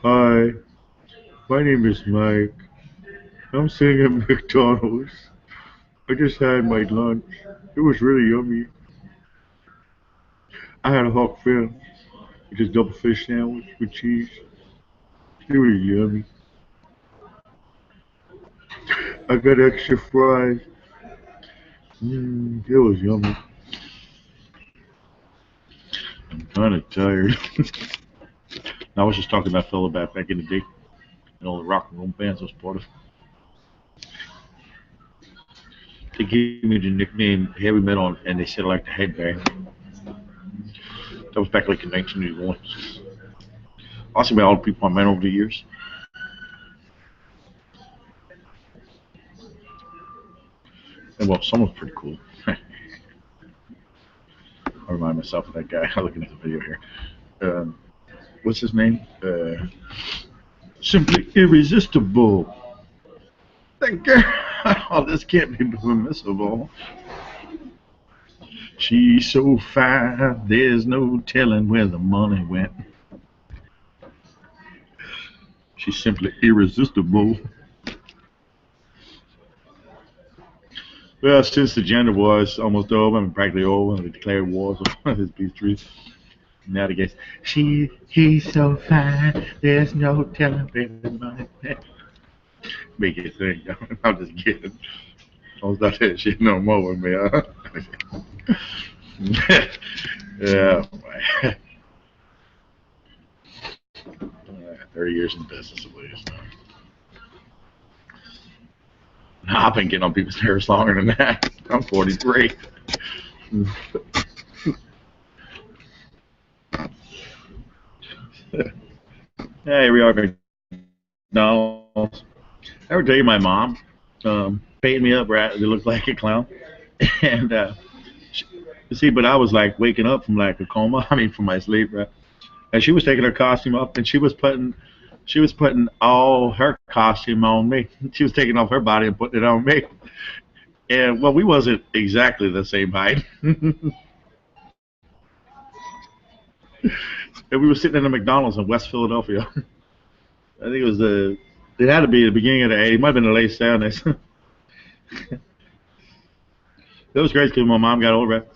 Hi, my name is Mike. I'm sitting at McDonald's. I just had my lunch. It was really yummy. I had a hawk fin, which is double fish sandwich with cheese. It was yummy. I got extra fries. It was yummy. I'm kind of tired. I was just talking to that fella back in the day, and all the rock and roll bands I was part of. They gave me the nickname Heavy Metal, and they said I like to headbang. That was back like in 1981. Also, about all the people I met over the years. And well, some was pretty cool. I remind myself of that guy. I'm looking at the video here. Um, what's his name? Simply irresistible. That girl. Oh, this can't be permissible. She's so fine, there's no telling where the money went. She's simply irresistible. Well, since the gender war is almost over, I mean, practically over, and we declared wars on his peace trees. Now the guess, he's so fine, there's no telling where the money went. Make it sing. I'm just kidding. Don't start that shit no more with me, huh? Yeah, boy. 30 years in business at least. I've been getting on people's nerves longer than that. I'm 43. Hey, we are McDonald's. I ever tell you my mom paid me up right to look like a clown? And she, see, but I was like waking up from like a coma. I mean, from my sleep, right? And she was taking her costume off, and she was putting all her costume on me. She was taking off her body and putting it on me. And well, we wasn't exactly the same height. And we were sitting in a McDonald's in West Philadelphia. I think it was it had to be the beginning of the 80s. It might have been the late 70s. It was great because my mom got over it.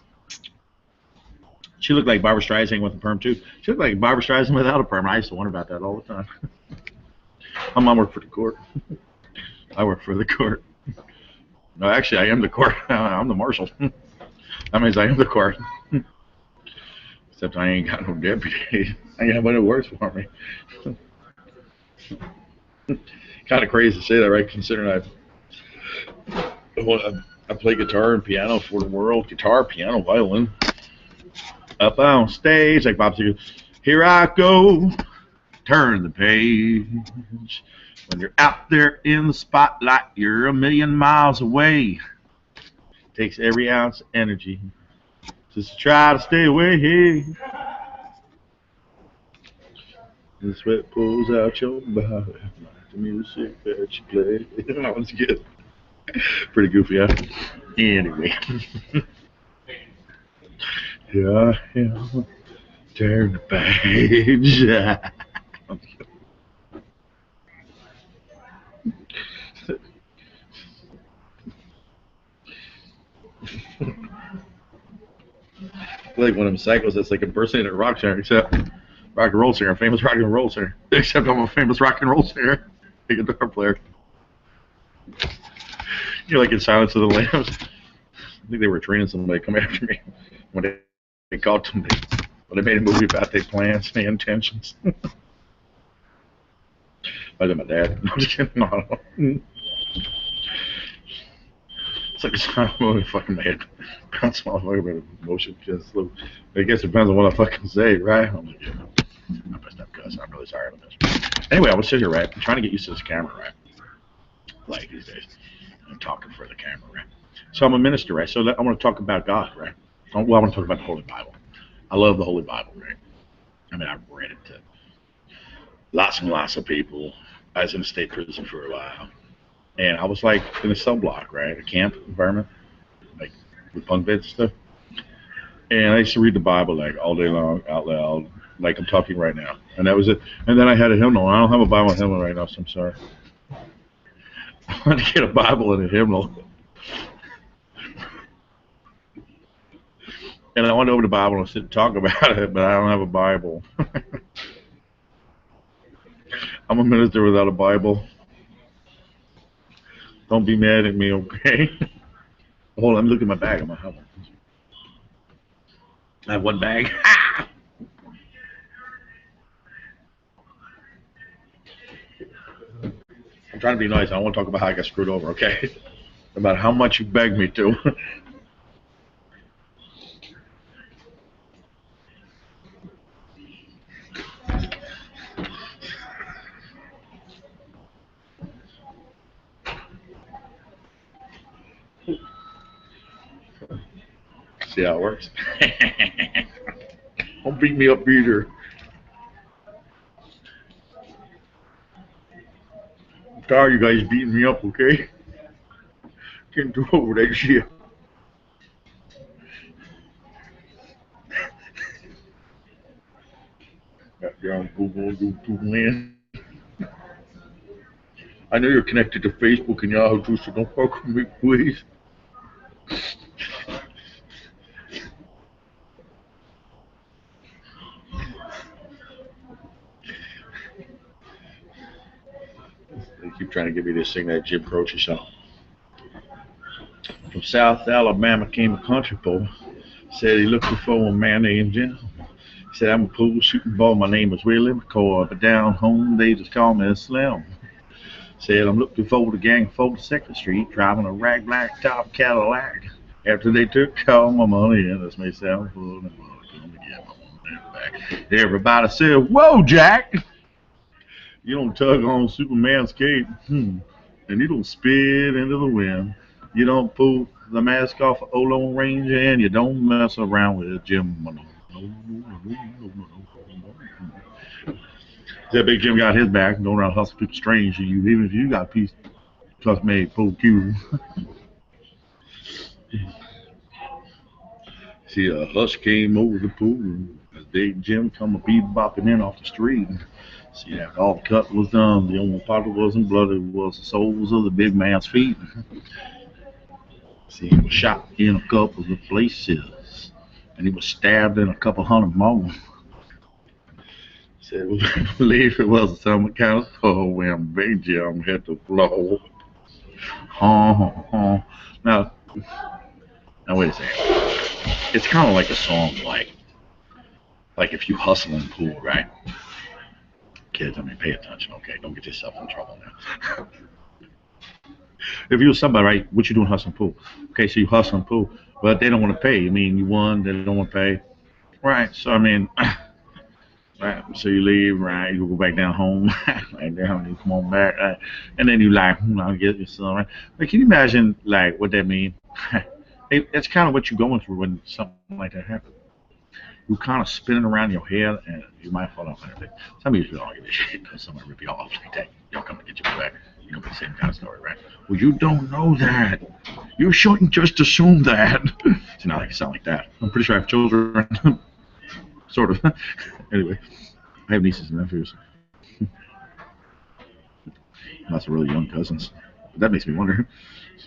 She looked like Barbara Streisand with a perm too. She looked like Barbara Streisand without a perm. I used to wonder about that all the time. My mom worked for the court. I work for the court. No, actually, I am the court. I'm the marshal. That means I am the court. Except I ain't got no deputy. I ain't got nobody who works for me. Kind of crazy to say that, right? Considering I play guitar and piano for the world. Guitar, piano, violin. Up on stage, like Bob Seger. Here I go. Turn the page. When you're out there in the spotlight, you're a million miles away. Takes every ounce of energy just to try to stay away. The sweat pulls out your body. The music that you play. That one's good. Pretty goofy, huh? Anyway. Yeah, yeah. Turn the page. Like one of them cycles that's like impersonating a rock singer, except rock and roll singer, a famous rock and roll singer. Except I'm a famous rock and roll singer, a guitar player. You're like in Silence of the Lambs. I think they were training somebody to come after me when they caught them. But they made a movie about their plans and their intentions. I than my dad. No, I'm just kidding. No. It's like a sound movie fucking made. Bounce motherfucker with emotion. Just I guess it depends on what I fucking say, right? I'm like, yeah. I'm best up cuss. I'm really sorry about this. Anyway, I was sitting here, right? I'm trying to get used to this camera, right? Like these days. I'm talking for the camera, right? So I'm a minister, right? So I want to talk about God, right? Well, I want to talk about the Holy Bible. I love the Holy Bible, right? I mean, I've read it to lots and lots of people. I was in a state prison for a while. And I was like in a cell block, right? A camp environment, like with bunk beds and stuff. And I used to read the Bible like all day long, out loud, like I'm talking right now. And that was it. And then I had a hymnal. I don't have a Bible and hymnal right now, so I'm sorry. I wanted to get a Bible and a hymnal. And I wanted to open the Bible and sit and talk about it, but I don't have a Bible. I'm a minister without a Bible. Don't be mad at me, okay? Hold on, let me look at my bag. I might have one. I have one bag. I'm trying to be nice. I don't want to talk about how I got screwed over, okay? About how much you begged me to. See how it works? Don't beat me up either. I'm tired of you guys beating me up, okay? Can't do over that shit. Goddamn Google, man. I know you're connected to Facebook and Yahoo too, so don't fuck with me, please. They keep trying to give me this thing that Jim Croce song. From South Alabama came a country boy. Said he looking for a man named Jim. He said, I'm a pool shooting ball. My name is Willie McCoy, but down home they just call me Slim. Said, I'm looking for the gang of 42nd Street, driving a rag black top Cadillac. After they took all my money, and this may sound full and come to get my money back. Everybody said, whoa, Jack! You don't tug on Superman's cape, and you don't spit into the wind. You don't pull the mask off of Lone Ranger, and you don't mess around with Jim Malone. That big Jim got his back, going around hustling people strange to you, even if you got a piece custom made pool cue. See, a hush came over the pool room as Big Jim come a bebopping in off the street. See, after all the cut was done, the only part that wasn't bloody was the soles of the big man's feet. See, he was shot in a couple of places, and he was stabbed in a couple hundred more. Said, I believe it was some kind of soul when Big Jim hit the floor. Now, now wait a second. It's kind of like a song, like if you hustle in the pool, right? Kids, I mean, pay attention, okay? Don't get yourself in trouble now. If you were somebody, right, what you doing hustling pool? Okay, so you hustling pool, but they don't want to pay. I mean, you won, they don't want to pay. Right, so I mean, right, so you leave, right, you go back down home, right down, you come on back, right, and then you like, I'll get your son, right? But can you imagine, like, what that means? It's kind of what you're going through when something like that happens. You're kind of spinning around your head, and you might fall off a little bit. Some of you don't give a shit because somebody rip you off like that. Y'all come to get you back. You know, the same kind of story, right? Well, you don't know that. You shouldn't just assume that. It's not like you sound like that. I'm pretty sure I have children. Sort of. Anyway, I have nieces and nephews. Lots of really young cousins. But that makes me wonder.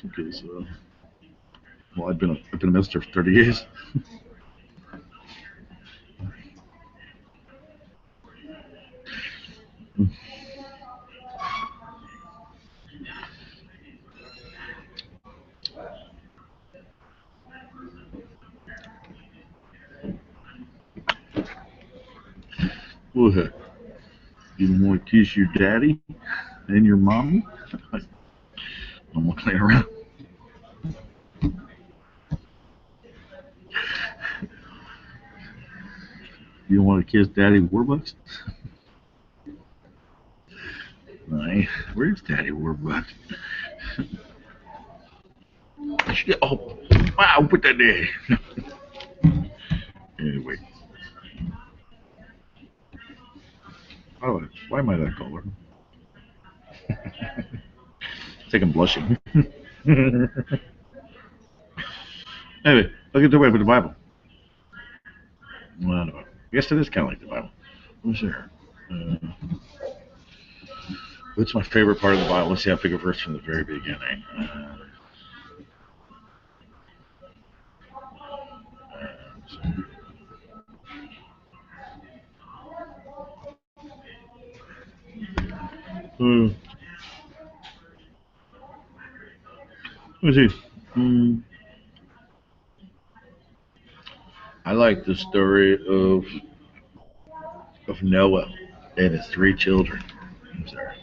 Because, well, I've been a minister for 30 years. What? You don't want to kiss your daddy and your mommy? I'm gonna play around. You don't want to kiss Daddy Warbucks? Right. Where's Daddy Warbucks? Oh, wow, put that there. Anyway. Why am I that color? I think I'm blushing. Anyway, look at the way with the Bible. Well, I don't know. I guess it is kind of like the Bible. What's here? What's my favorite part of the Bible? Let's see. I'll pick a verse from the very beginning. Uh, let's see. Hmm. I like the story of Noah and his three children. I'm sorry.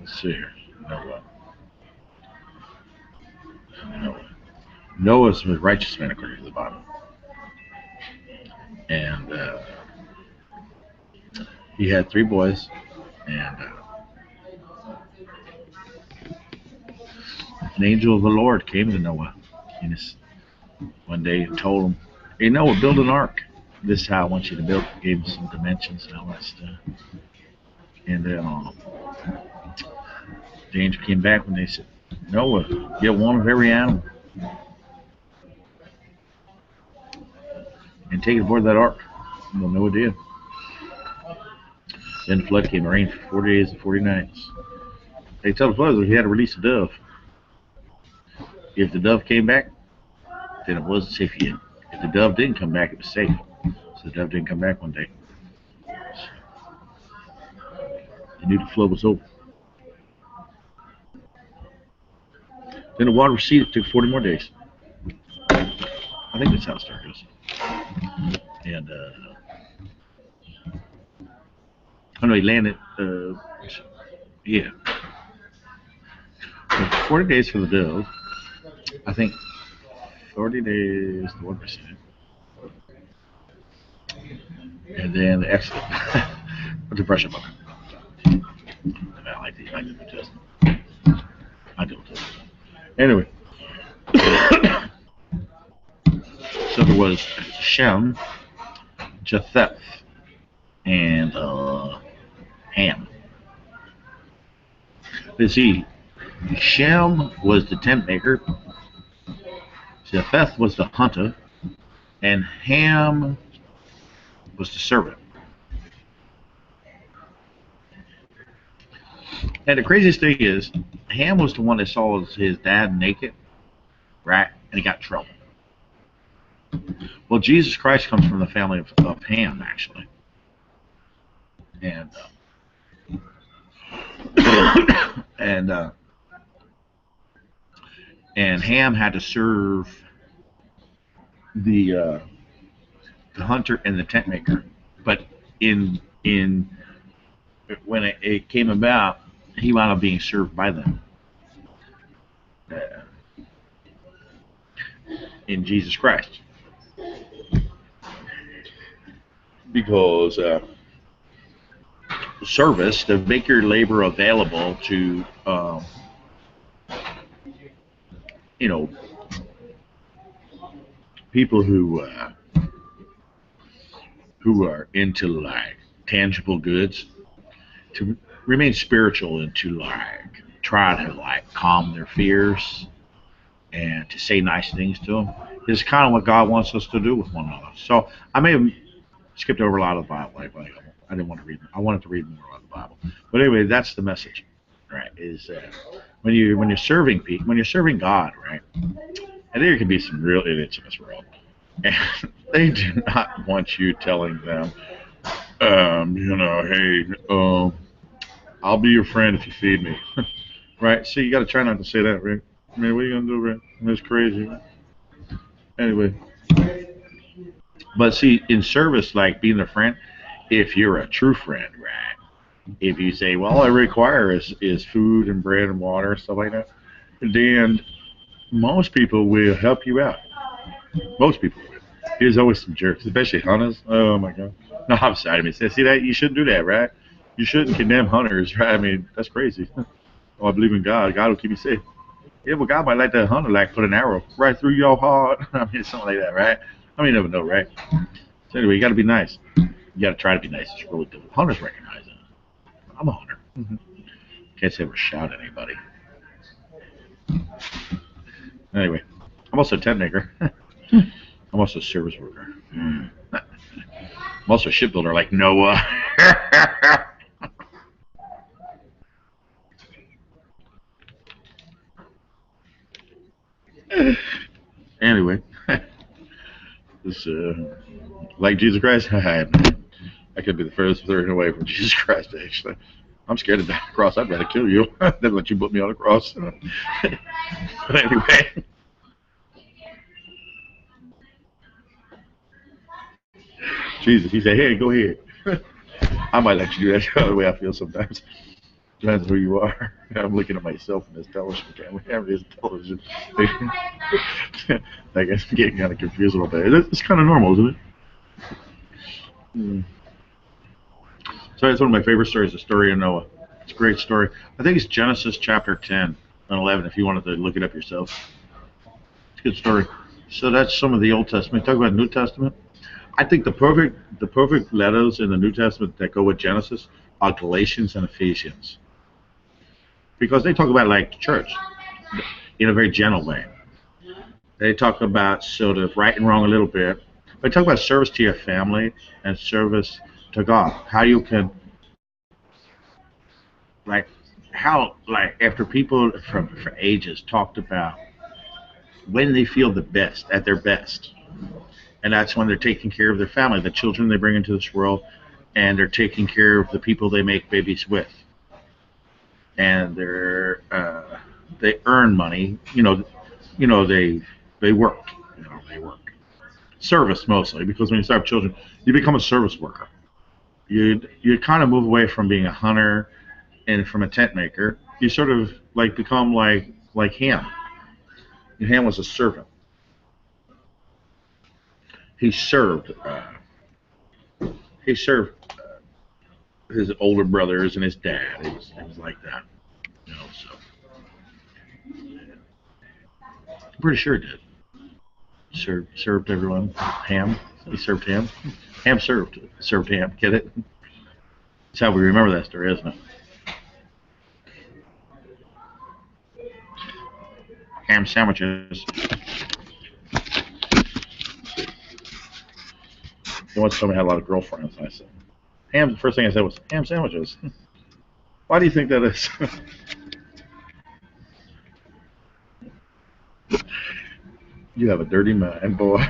Let's see here. Noah. Noah. Noah's a righteous man according to the Bible, and he had three boys, and an angel of the Lord came to Noah and one day and told him, "Hey Noah, build an ark. This is how I want you to build." Gave him some dimensions and all that stuff. And then the angel came back when they said, "Noah, get one of every animal and take it aboard that ark." Well, Noah did. Then the flood came and rained for 40 days and 40 nights. They tell the flood that he had to release a dove. If the dove came back, then it wasn't safe yet. If the dove didn't come back, it was safe. So the dove didn't come back one day. They knew the flood was over. Then the water receded. It took 40 more days. I think that's how the story goes. And I know he landed. Yeah. So 40 days for the dove. I think 40 days, the 1%. And then the exit. Put the pressure button. I like the New Testament. I do too. Anyway. So there was Shem, Japheth, and Ham. Let's see. Shem was the tent maker. Japheth was the hunter, and Ham was the servant. And the craziest thing is, Ham was the one that saw his dad naked, right? And he got in trouble. Well, Jesus Christ comes from the family of Ham, actually. And and Ham had to serve the hunter and the tent maker, but in when it came about, he wound up being served by them in Jesus Christ, because service to make your labor available to people who are into like tangible goods, to remain spiritual and to like try to like calm their fears and to say nice things to them is kind of what God wants us to do with one another. So I may have skipped over a lot of the Bible. I didn't want to read. I wanted to read more about the Bible. But anyway, that's the message, right? Is when you're serving people, when you're serving God, right? And there can be some real idiots in this world, and they do not want you telling them, hey, I'll be your friend if you feed me, right? So you got to try not to say that, right? I mean, what are you gonna do, right? That's crazy. Anyway, but see, in service, like being a friend, if you're a true friend, right? If you say, well, all I require is food and bread and water, stuff like that, then most people will help you out. Most people will. There's always some jerks, especially hunters. Oh my God. No, I'm sorry. I mean, see that? You shouldn't do that, right? You shouldn't condemn hunters, right? I mean, that's crazy. Oh, I believe in God. God will keep me safe. Yeah, but God might let that hunter like put an arrow right through your heart. I mean, something like that, right? I mean, you never know, right? So anyway, you got to be nice. You got to try to be nice. It's really difficult. Hunters recognize it. I'm a hunter. Can't say ever shout at anybody. Anyway, I'm also a tent maker. I'm also a service worker. I'm also a shipbuilder like Noah. Anyway, this like Jesus Christ. I could be the furthest third away from Jesus Christ. Actually, I'm scared to die on the cross. I'd rather kill you than let you put me on a cross. But anyway, Jesus, he said, "Hey, go ahead." I might let you do that the way I feel sometimes. Depends who you are. I'm looking at myself in this television camera. This television. I guess I'm getting kind of confused a little bit. It's kind of normal, isn't it? So that's one of my favorite stories, the story of Noah. It's a great story. I think it's Genesis chapter 10 and 11 if you wanted to look it up yourself. It's a good story. So that's some of the Old Testament. Talk about New Testament. I think the perfect letters in the New Testament that go with Genesis are Galatians and Ephesians. Because they talk about like church in a very gentle way. They talk about sort of right and wrong a little bit. They talk about service to your family and service to God. How you can like how like after people from for ages talked about when they feel the best at their best, and that's when they're taking care of their family, the children they bring into this world, and they're taking care of the people they make babies with, and they earn money. They work. They work. Service mostly because when you start children, you become a service worker. You kind of move away from being a hunter and from a tent maker. You sort of like become like Ham. Ham was a servant. He served. He served his older brothers and his dad. It was like that. So I'm pretty sure it did. Served everyone. Ham. He served Ham. Ham served Ham. Get it? That's how we remember that story, isn't it? Ham sandwiches. He once told me I had a lot of girlfriends. And I said, ham. The first thing I said was ham sandwiches. Why do you think that is? You have a dirty mind, boy.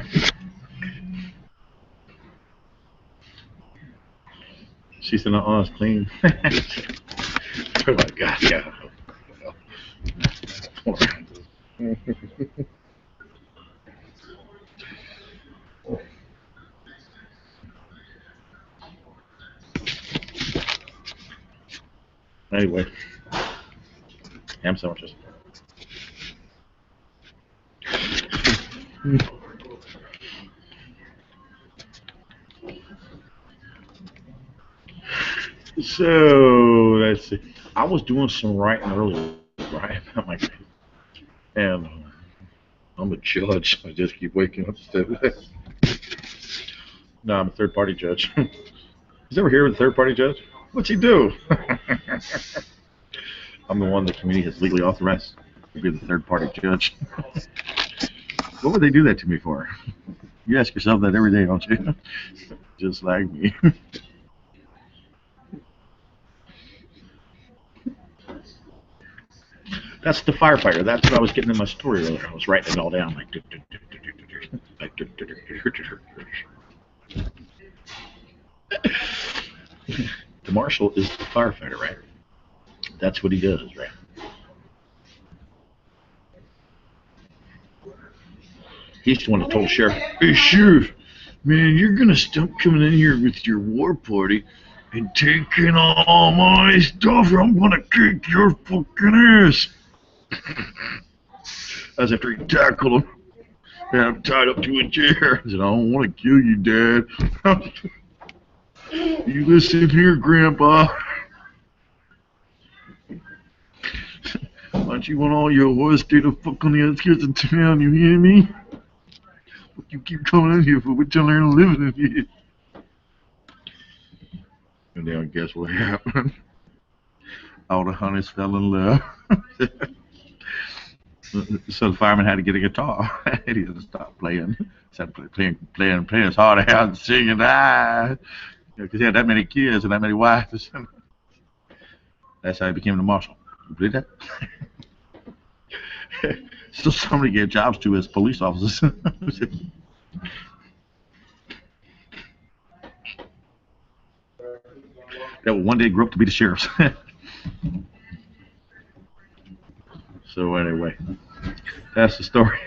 She said, "No, it's clean." Oh my God, yeah. Anyway, ham sandwiches. So let's see. I was doing some writing earlier, right? I'm like, and I'm a judge. I just keep waking up. No, I'm a third party judge. He's ever here with a third party judge? What's he do? I'm the one the committee has legally authorized to be the third party judge. What would they do that to me for? You ask yourself that every day, don't you? Just like me. That's the firefighter. That's what I was getting in my story earlier. I was writing it all down like. The marshal is the firefighter, right? That's what he does, right? He's the one that told the sheriff, "Hey, sheriff, man, you're gonna stop coming in here with your war party and taking all my stuff, or I'm gonna kick your fucking ass." As after he tackled him, and I'm tied up to a chair. I said, "I don't want to kill you, Dad." You listen here, Grandpa. Why don't you want all your horse stay the fuck on the outskirts of town, you hear me? What you keep coming in here for? What you learn living in here? And then guess what happened? All the hunters fell in love. So the fireman had to get a guitar. And he had to stop playing. Started playing his heart out and singing. Because he had that many kids and that many wives. That's how he became the marshal. You believe that? So somebody gave jobs to his police officers. That one day grew up to be the sheriffs. So anyway, that's the story.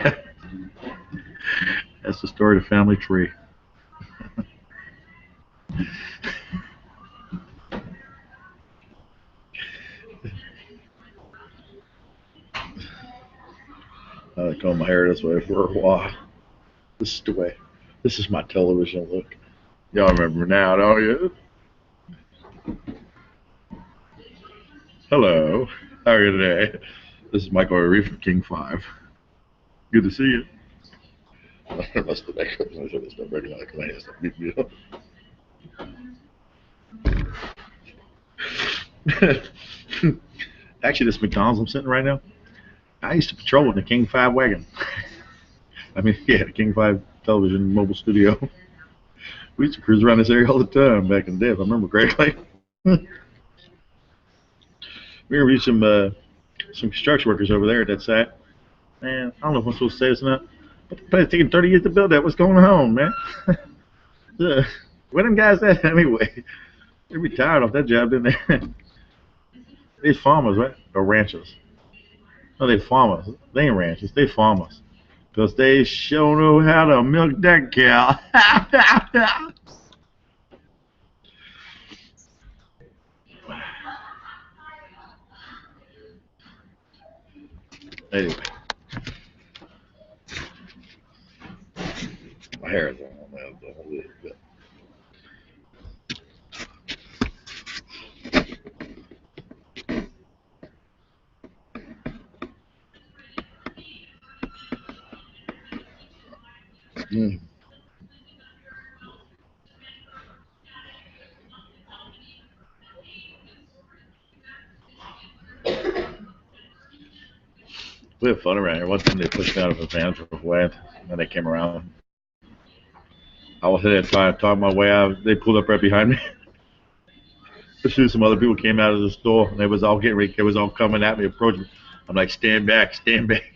That's the story of the family tree. I combed my hair this way for a while. This is the way. This is my television look. Y'all remember now, don't you? Hello. How are you today? This is Michael O'Reilly from King 5. Good to see you. I must have made up. I'm sure there's no regular commands that beat me up. Actually, this McDonald's I'm sitting right now, I used to patrol in the King 5 wagon. I mean, yeah, the King 5 television mobile studio. We used to cruise around this area all the time back in the day, if I remember correctly. We interviewed some construction workers over there at that site. Man, I don't know if I'm supposed to say this or not, but it's taking 30 years to build that. What's going on, man? Where them guys at anyway? They retired off that job, didn't they? They farmers, right? Or ranchers? No, they farmers. They ain't ranchers. They farmers. Because they sure know how to milk that cow. Anyway. My hair is on that a little bit. We had fun around here. One time they pushed me out of a van for a way, and they came around. I was there trying to talk my way out. They pulled up right behind me. Some other people came out of the store, and they was all getting ready. They was all coming at me, approaching me. I'm like, stand back, stand back.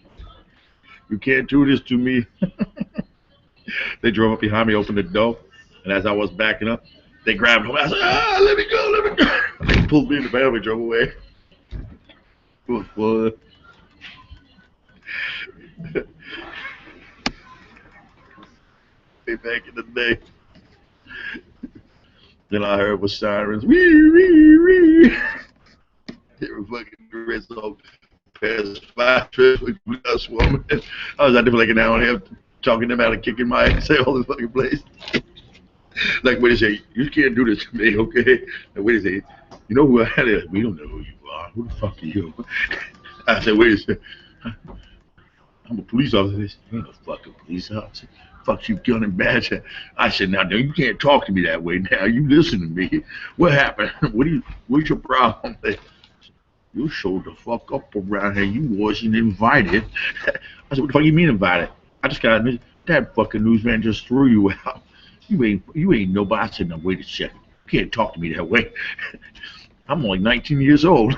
You can't do this to me. They drove up behind me, opened the door, and as I was backing up, they grabbed me. I said, let me go, let me go. They pulled me in the van and we drove away. It was fun. Way back in the day. Then I heard was sirens. Wee, wee, wee. They were fucking dressed up past 5 trips with us woman. I was out there for like an hour and a half talking them out and kicking my ass all this fucking place. Like, wait a second, you can't do this to me, okay? Like, wait a second, you know who I am? We don't know who you are. Who the fuck are you? I said, wait a second. I'm a police officer. They said, you ain't no fucking police officer. Fuck you, gun and badge. I said, now you can't talk to me that way. Now you listen to me. What happened? What's your problem? You showed the fuck up around here. You wasn't invited. I said, what the fuck you mean invited? I just got that fucking newsman just threw you out. You ain't nobody. I said, now wait a second. You can't talk to me that way. I'm only 19 years old.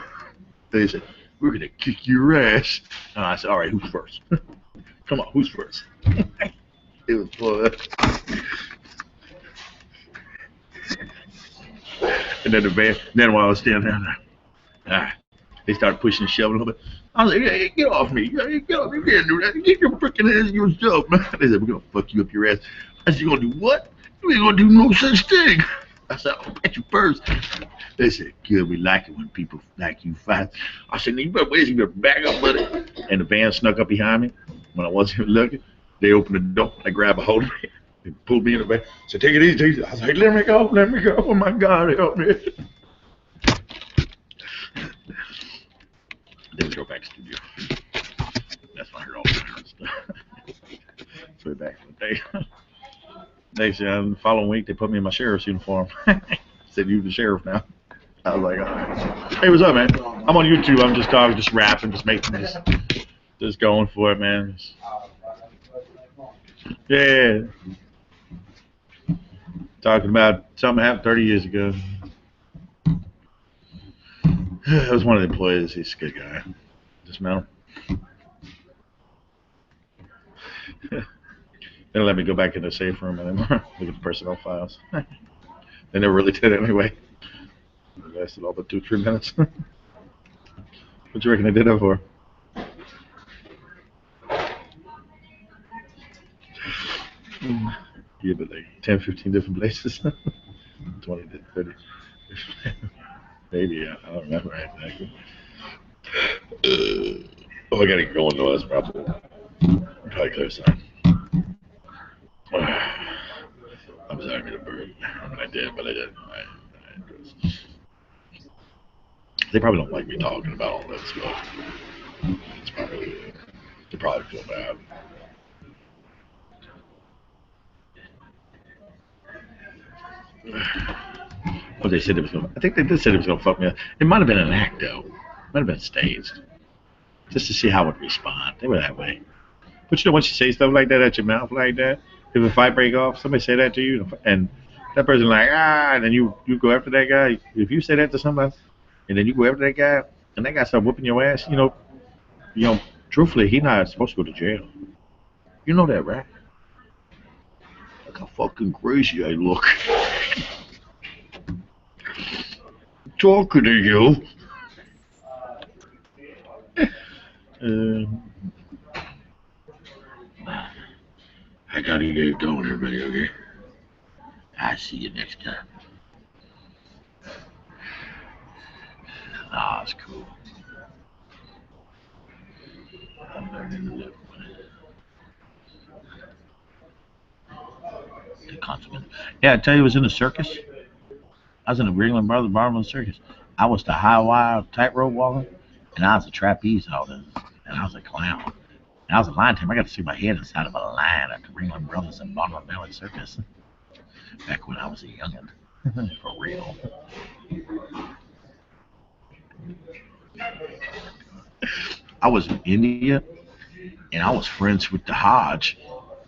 They said, we're gonna kick your ass. And I said, all right, who's first? Come on, who's first? It was fun. And then the van, then while I was standing there, they started pushing and shoving a little bit. I was like, hey, get off me. Get off me. You can't do that. Get your freaking ass yourself, man. They said, we're going to fuck you up your ass. I said, you going to do what? You ain't going to do no such thing. I said, I'll bet you first. They said, good, we like it when people like you fight. I said, you better wait, you better back up, buddy. And the van snuck up behind me when I wasn't even looking. They opened the door. They grabbed a hold of me. They pulled me in the van. Said, take it easy, take it easy. I was like, let me go, let me go. Oh, my God, help me. Then we go back to the studio. That's when I heard all the sirens. So back in the day. They said, the following week, they put me in my sheriff's uniform. Said, you're the sheriff now. I was like, all right. Hey, what's up, man? I'm on YouTube. I'm just talking, just rapping, just making this Just going for it, man. Yeah. Talking about something happened 30 years ago. It was one of the employees. He's a good guy. Dismount. They don't let me go back in the safe room anymore. Look at the personnel files. They never really did anyway. It lasted all but 2-3 minutes. What you reckon they did that for? Yeah, but like 10, 15 different places. 20 to 30. Maybe, I don't remember exactly. Oh, I gotta get going though. That's probably clear sign. I'm sorry, I'm gonna burn. I mean, I did, but I didn't. They probably don't like me talking about all that stuff. It's probably, they probably feel bad. Well, they said it was gonna. I think they did say it was gonna fuck me up. It might have been an act though. Might have been staged, just to see how it would respond. They were that way. But you know, once you say stuff like that at your mouth like that, if a fight break off, somebody say that to you, and that person like and then you go after that guy. If you say that to somebody, and then you go after that guy, and that guy start whooping your ass, truthfully, he not supposed to go to jail. You know that, right? Look how fucking crazy I look. Talking to you. I gotta get going, everybody, okay? I'll see you next time. Ah, it's cool. I'm learning to live with it. The consummate. Yeah, I tell you, I was in the circus. I was in the Greenland Brothers Barnum Circus. I was the high wire tightrope walker, and I was a trapeze holder, and I was a clown. And I was a lion tamer. I got to stick my head inside of a lion at the Greenland Brothers and Barnum Valley Circus back when I was a youngin'. For real. I was in India, and I was friends with the Hodge.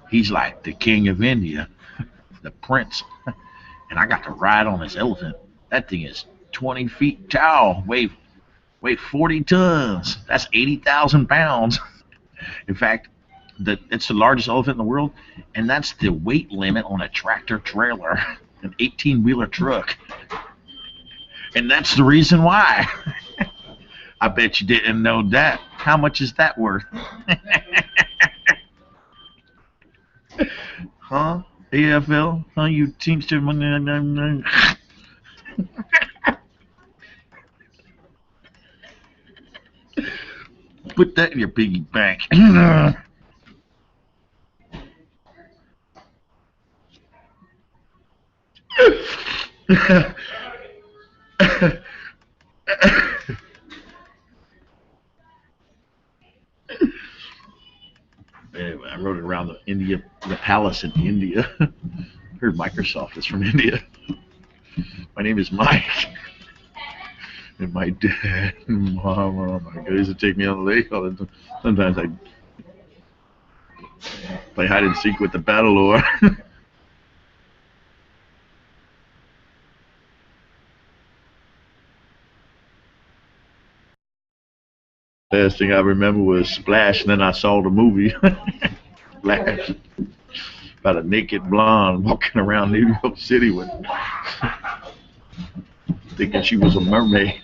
He's like the king of India, the prince. And I got to ride on this elephant. That thing is 20 feet tall, weigh 40 tons. That's 80,000 pounds. In fact, it's the largest elephant in the world, and that's the weight limit on a tractor trailer, an 18-wheeler truck. And that's the reason why. I bet you didn't know that. How much is that worth? Huh? AFL? Huh? You Teamster? Put that in your piggy bank. Anyway, I rode around the palace in India. Heard Microsoft is from India. My name is Mike. And my dad and mom, oh my God, used to take me on the lake all the time. Sometimes I'd play hide and seek with the battle lore. Last thing I remember was Splash, and then I saw the movie Splash about a naked blonde walking around New York City with thinking she was a mermaid.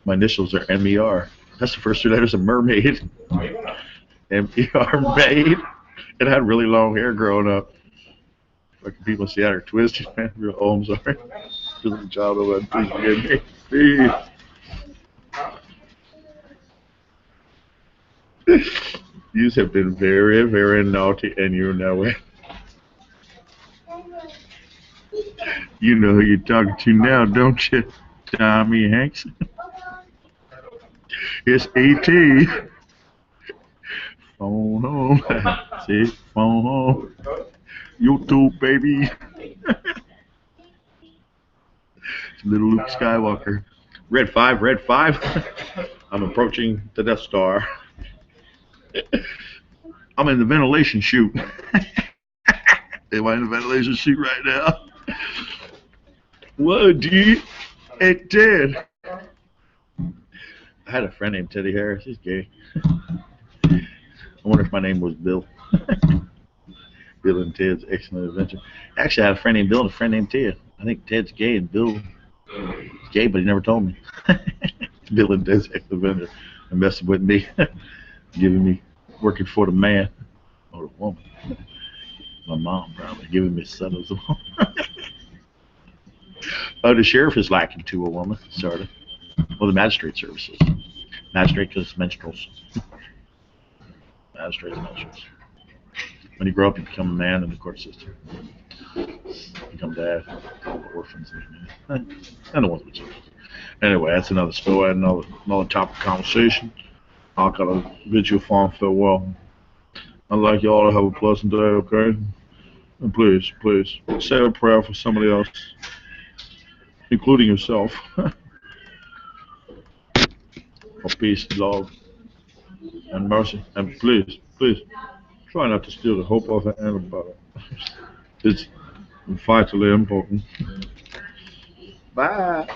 My initials are MER. That's the first 2 letters of mermaid. MER, maid. And I had really long hair growing up. Like people see how twisted, man. Real, oh, I'm sorry. Just a job over there. Please forgive me. Please. You have been very, very naughty, and you know it. You know who you're talking to now, don't you, Tommy Hanks? It's E.T. Phone home. See? Phone home. YouTube, baby. Little Luke Skywalker. Red 5, Red 5. I'm approaching the Death Star. I'm in the ventilation chute. Am I in the ventilation chute right now? Whoa, dude. Hey, Ted. I had a friend named Teddy Harris. He's gay. I wonder if my name was Bill. Bill and Ted's Excellent Adventure. Actually, I had a friend named Bill and a friend named Ted. I think Ted's gay and Bill is gay, but he never told me. Bill and Ted's Excellent Adventure. And messing with me, giving me, working for the man or the woman. My mom probably giving me son as a woman. Oh, the sheriff is likened to a woman, sort of. Well, the magistrate services. Magistrate because it's menstruals. Magistrate's menstruals. When you grow up, you become a man in the court system. You become dad, orphans, and the ones with children. Anyway, that's another story, another topic of conversation. I'll gotta bid you a fond farewell. I'd like you all to have a pleasant day, okay? And please, say a prayer for somebody else, including yourself. For peace, love, and mercy. And please, try not to steal the hope of anybody. It's vitally important. Bye.